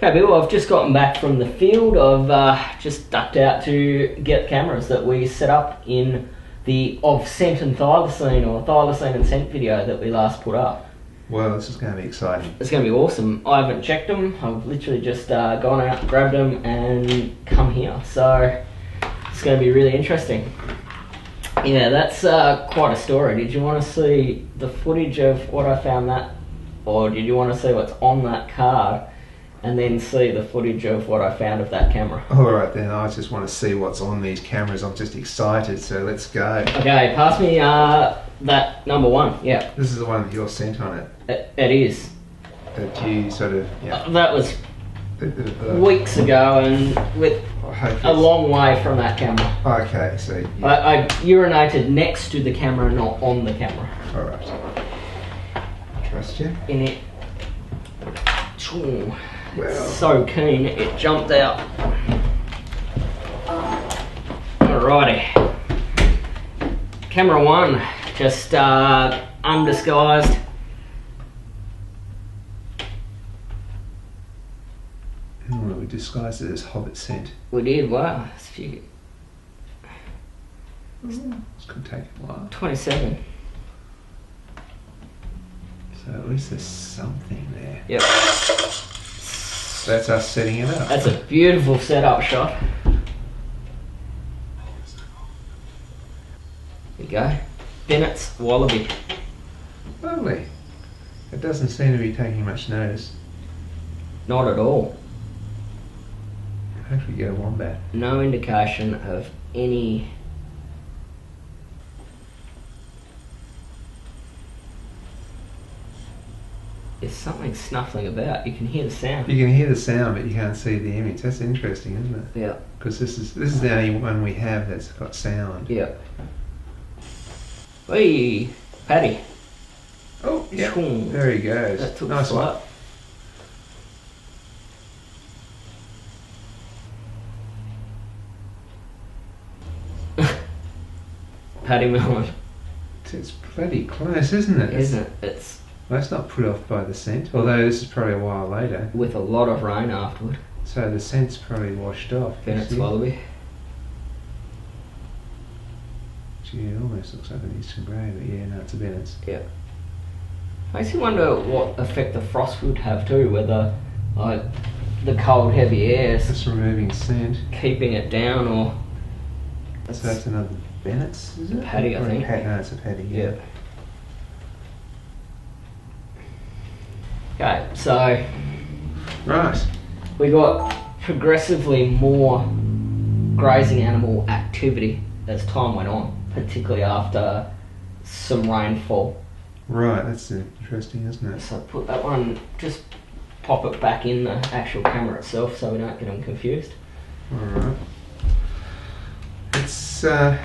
Okay, Bill, I've just gotten back from the field. I've just ducked out to get cameras that we set up in the of scent and thylacine, or thylacine and scent video that we last put up. Well, this is going to be exciting. It's going to be awesome. I haven't checked them. I've literally just gone out, grabbed them and come here. So it's going to be really interesting. Yeah, that's quite a story. Did you want to see the footage of what I found that, or did you want to see what's on that card and then see the footage of what I found of that camera? Alright then, I just want to see what's on these cameras. I'm just excited, so let's go. Okay, pass me that number one. Yeah. This is the one that you're sent on it. It is. That you sort of, yeah. That was weeks ago and with a long way from that camera. Okay, so... Yeah. I urinated next to the camera, not on the camera. Alright. Trust you. In it. Ooh. Well. So keen, it jumped out. Alrighty. Camera one, just undisguised. Oh, we disguised it as Hobbit scent. We did, wow. It's few. This could take a while. 27. So at least there's something there. Yep. That's us setting it up. That's a beautiful setup shot. There you go. Bennett's wallaby. Lovely. It doesn't seem to be taking much notice. Not at all. Hopefully get a wombat. No indication of any... There's something snuffling about. You can hear the sound. You can hear the sound, but you can't see the image. That's interesting, isn't it? Yeah. Because this is the only one we have that's got sound. Yeah. Hey, Paddy. Oh, yeah. Shoo. There he goes. That took nice one. Paddy melon. It's bloody close, isn't it? Isn't it? It's well, that's not put off by the scent, although this is probably a while later. with a lot of rain afterward. So the scent's probably washed off. Bennett's wallaby. Gee, it almost looks like an Eastern Grey, but yeah, no, it's a Bennett's. Yeah. Makes you wonder what effect the frost would have too, whether like the cold, heavy air is Just removing scent. keeping it down, or So that's another Bennett's, is it? Paddy, I Or a think. No, it's a Paddy, yeah. yeah. Okay, so Right. we got progressively more grazing animal activity as time went on, particularly after some rainfall. Right, that's interesting, isn't it? So put that one, just pop it back in the actual camera itself so we don't get them confused. Alright. It's, yeah,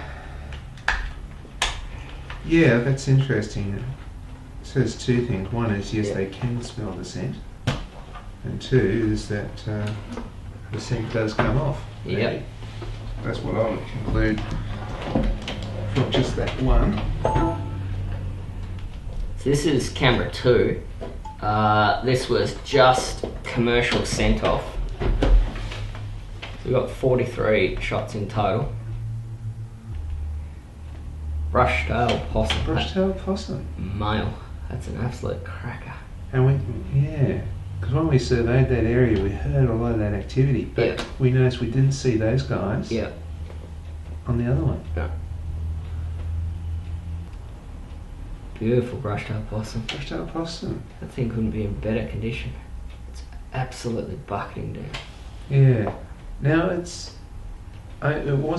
that's interesting. It says two things. One is, yes, they can smell the scent. And two is that the scent does come off. Yep. That's what I would conclude from just that one. So this is camera 2. This was just commercial scent off. So we got 43 shots in total. Brush-tailed possum. Brush-tailed possum. Male. That's an absolute cracker. And yeah, because when we surveyed that area, we heard a lot of that activity, but Yeah. we noticed we didn't see those guys Yeah. on the other one. No. Beautiful brush-tailed possum. Brush-tailed possum. That thing couldn't be in better condition. It's absolutely bucketing down. Yeah. Now it was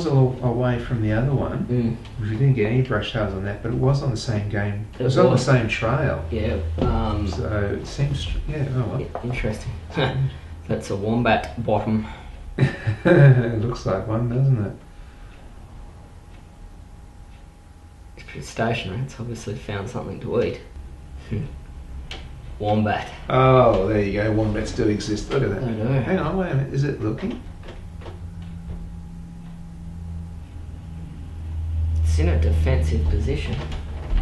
a little away from the other one. We didn't get any brush tails on that, but it was on the same game. It was on the same trail. Yeah. So it seems, yeah, oh well. Yeah, interesting. That's a wombat bottom. It looks like one, doesn't it? It's pretty stationary. It's obviously found something to eat. Wombat. Oh, there you go. Wombats do exist. Look at that. I know. Hang on, wait a minute. Is it looking? It's in a defensive position.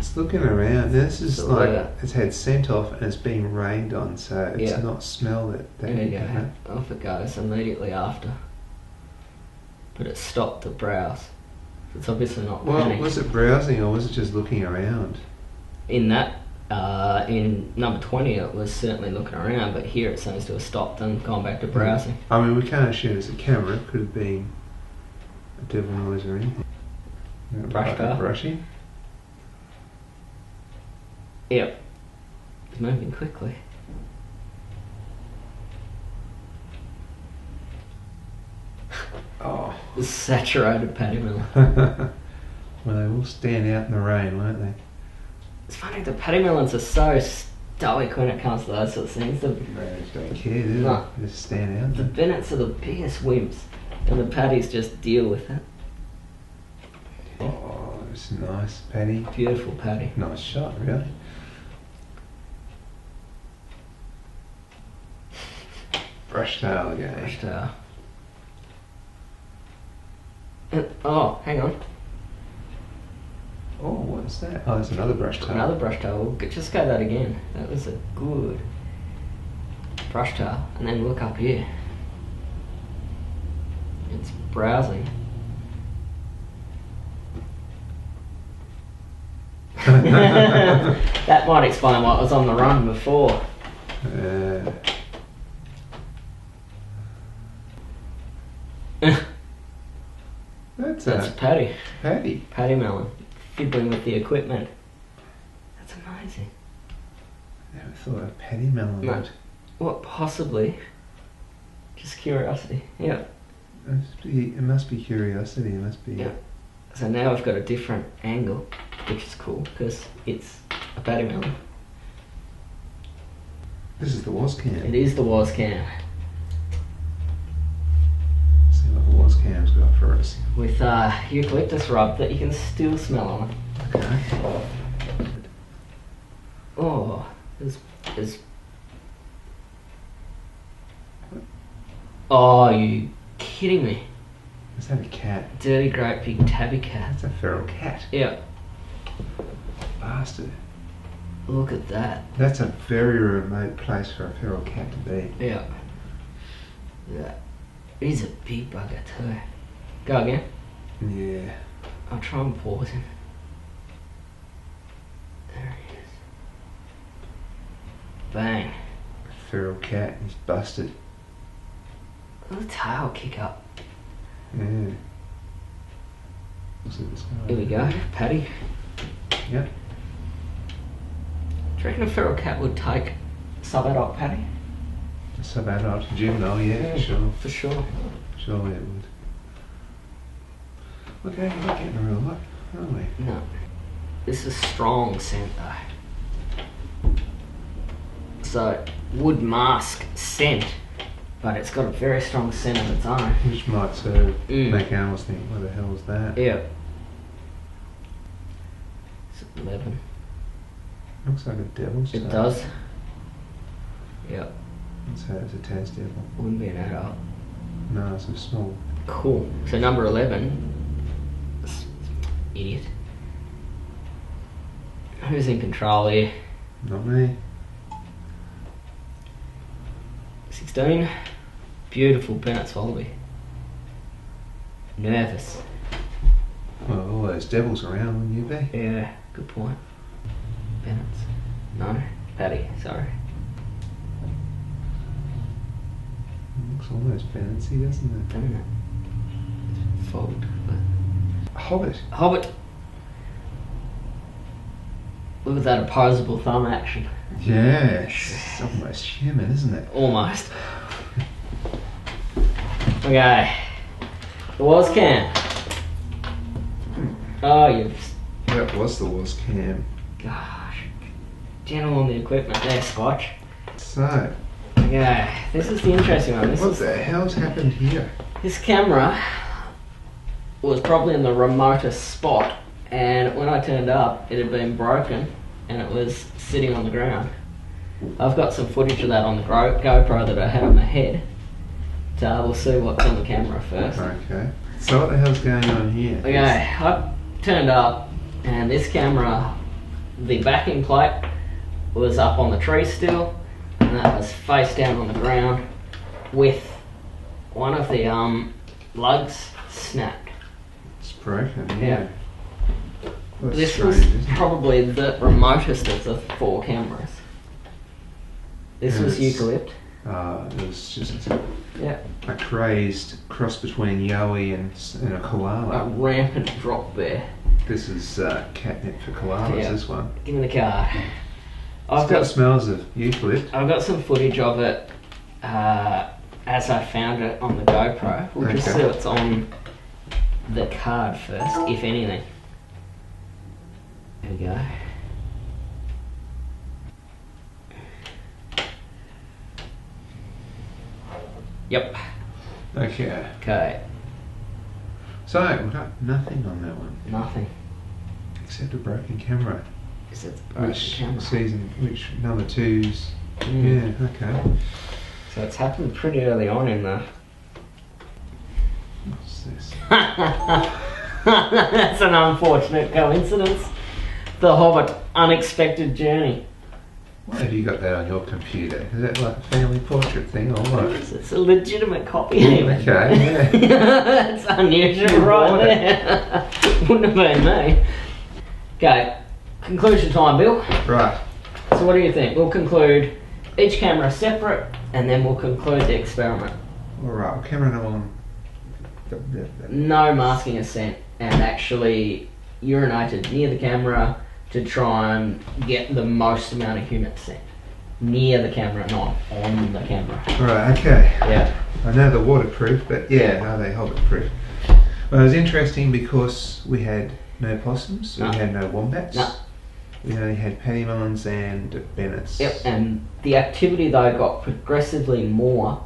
It's looking around. This is So, like yeah. it's had scent off and it's being rained on, so it's Yeah. not smelled it. There you go. Off it goes immediately after. But it stopped to browse. It's obviously not Well, panicked. was it browsing or was it just looking around? In that, in number 20, it was certainly looking around, but here it seems to have stopped and gone back to browsing. I mean, we can't assume it's a camera. It could have been a devil noise or anything. Brush car. Brushing. Yep. It's moving quickly. Oh. Saturated paddy melon. Well, they will stand out in the rain, won't they? It's funny, the paddy melons are so stoic when it comes to those sort of things. The They just don't care, do they? No. They just stand out The there. Bennetts are the biggest wimps, and the paddies just deal with it. Oh, it's nice, Paddy. Beautiful paddy. Nice shot, really. Brush tail again. Brush tail. Oh, hang on. Oh, what's that? Oh, that's another brush tail. Another brush tail. We'll just go that again. That was a good brush tail. And then look up here. It's browsing. That might explain why it was on the run before. That's Paddy. Paddy. Paddy melon. Fiddling with the equipment. That's amazing. Never thought of Paddy melon. No. What, possibly? Just curiosity. Yeah. It must be curiosity. It must be. Yeah. So now we've got a different angle, which is cool because it's a paddy melon. This is the was cam. It is the was cam See what the was cam's got for us. with eucalyptus rub that you can still smell on it. Okay. Oh, there's. Oh, you kidding me? Is that a cat? Dirty, great big tabby cat. That's a feral cat. Yeah, Bastard. look at that. That's a very remote place for a feral cat to be. Yeah. Yeah. He's a big bugger too. Go again. Yeah. I'll try and pause him. There he is. Bang. Feral cat. He's busted. Look at the tail kick up. Yeah. What's this guy? Here we go. Paddy. Yep. Do you reckon a feral cat would take sub-adult paddy? Sub-adult juvenile, yeah, sure. For sure. Surely it would. Okay, we're not getting a real lot, are we? No. This is strong scent though. So, would mask scent, but it's got a very strong scent of its own. Which might sort of Mm. make animals think, what the hell is that? Yeah. It's 11. Looks like a devil's It tail. does. Yep. Let's say it's a Taz devil. Wouldn't be an adult. No, it's a small. Cool. So number 11. Idiot. Who's in control here? Not me. 16. Beautiful Bennett's Wallaby. Nervous. Well, all those devils around, wouldn't you be? Yeah, good point. Bennett's. No, Paddy, sorry. Looks almost fancy, doesn't it? Doesn't it? Fold. A hobbit. Hobbit. Look at that opposable thumb action. Yes. It's almost human, isn't it? Almost. Okay. The was cam. Oh, you've. That was the was cam. Gosh. Gentle on the equipment there, Scotch. So, Okay, this is the interesting one. what the hell's happened here? This camera was probably in the remotest spot, and when I turned up, it had been broken and it was sitting on the ground. I've got some footage of that on the GoPro that I had on my head, so we'll see what's on the camera first. Okay. So what the hell's going on here? Okay, I turned up, and this camera the backing plate was up on the tree still, and that was face down on the ground with one of the lugs snapped. It's broken, Yeah. That's This strange, was isn't it? probably the remotest of the 4 cameras. This was Yes. eucalypt. It was just Yeah. a crazed cross between Yowie and a A koala. rampant drop there. This is catnip for koalas, Yeah. this one. Give me the card. It's got smells of eucalypt. I've got some footage of it as I found it on the GoPro. We'll just Okay. see what's on the card first, if anything. There we go. Yep. Okay. Okay. So, we've got nothing on that one, Nothing. except a broken camera. Is it the broken camera? Which number 2's? Mm. Yeah, okay. So it's happened pretty early on in the... What's this? That's an unfortunate coincidence. The Hobbit Unexpected Journey. Why have you got that on your computer? Is that like a family portrait thing or what? It's a legitimate copy even. Okay, yeah. That's unusual You right bought there. Wouldn't have been me. Okay, conclusion time, Bill. Right. So what do you think? We'll conclude each camera separate and then we'll conclude the experiment. Alright, camera number 1. No masking ascent and actually urinated near the camera to try and get the most amount of human scent. Near the camera, not on the camera. Right, okay. Yeah. I know they're waterproof, but yeah, are they Hobbit proof? Well, it was interesting because we had no possums, No. we had no wombats, No. we only had paddymans and bennets. Yep, and the activity though got progressively more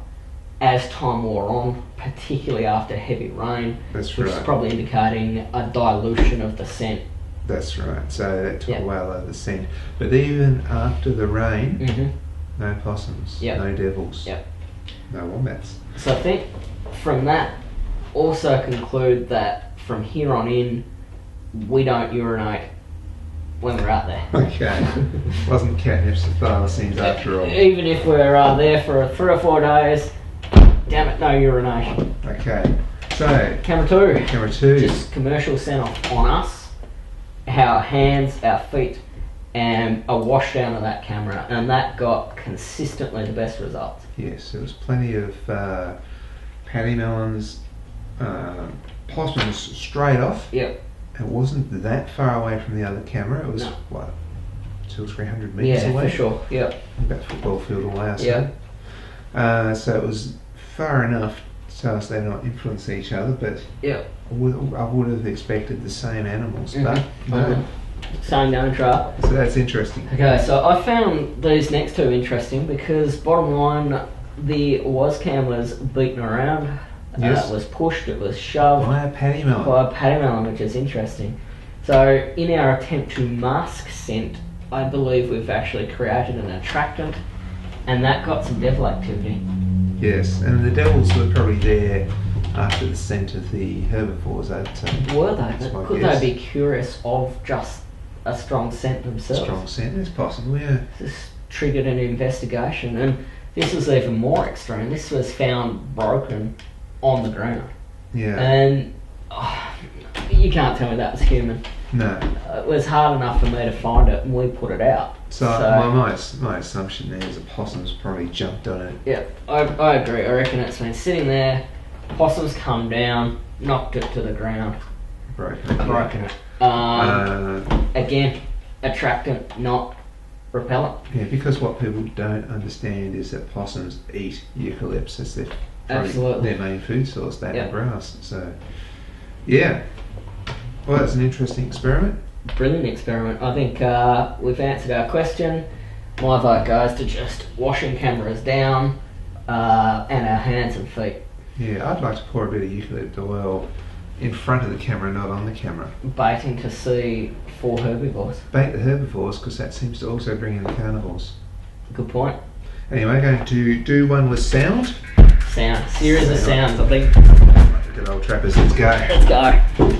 as time wore on, particularly after heavy rain, That's which right. is probably indicating a dilution of the scent. That's right. So that took Yep. away a lot of the scent. But even after the rain, Mm-hmm. no possums, Yep. no devils, Yep. no wombats. So I think from that, also conclude that from here on in, we don't urinate when we're out there. Okay. Wasn't catnips and thylacines after all. Even if we're there for 3 or 4 days, damn it, no urination. Okay. So, Camera 2. camera 2. Just commercial scent off on us, our hands, our feet, and a wash down of that camera, and that got consistently the best results. Yes, there was plenty of paddymans, possums straight off. Yep. It wasn't that far away from the other camera. It was, No. what, 200 or 300 metres Yeah, away? for sure. Yep. About football field away, I Yeah. suppose. So it was far enough so as they not influence each other, but Yep. I would have expected the same animals, Mhm. but no. Same going trial. So that's interesting. Okay, so I found these next two interesting because bottom line, the Wascam was beaten around. Yes. It was pushed, it was shoved. Why a paddymon? By a paddymon, which is interesting. So, in our attempt to mask scent, I believe we've actually created an attractant, and that got some devil activity. Yes, and the devils were probably there after the scent of the herbivores. Were they? That's my Could guess. they be curious of just a strong scent themselves? Strong scent, it's possible, yeah. This triggered an investigation, and this was even more extreme. This was found broken on the ground, Yeah. and you can't tell me that was human. No. It was hard enough for me to find it, and we put it out. So my assumption there is a possum's probably jumped on it. Yeah, I agree. I reckon it's been sitting there, possums come down, knocked it to the ground, broken it. Again, attractant, not repellent. Yeah, because what people don't understand is that possums eat eucalypts as Absolutely. their main food source, that Yep. and grass. So, yeah. Well, that's an interesting experiment. Brilliant experiment. I think we've answered our question. My vote goes to just washing cameras down and our hands and feet. Yeah, I'd like to pour a bit of eucalypt oil in front of the camera, not on the camera. Baiting to see for herbivores. Bait the herbivores, because that seems to also bring in the carnivores. Good point. Anyway, going to do one with sound. Sound. Series of Sound. sounds, I think. Good old trappers, let's go. Let's go.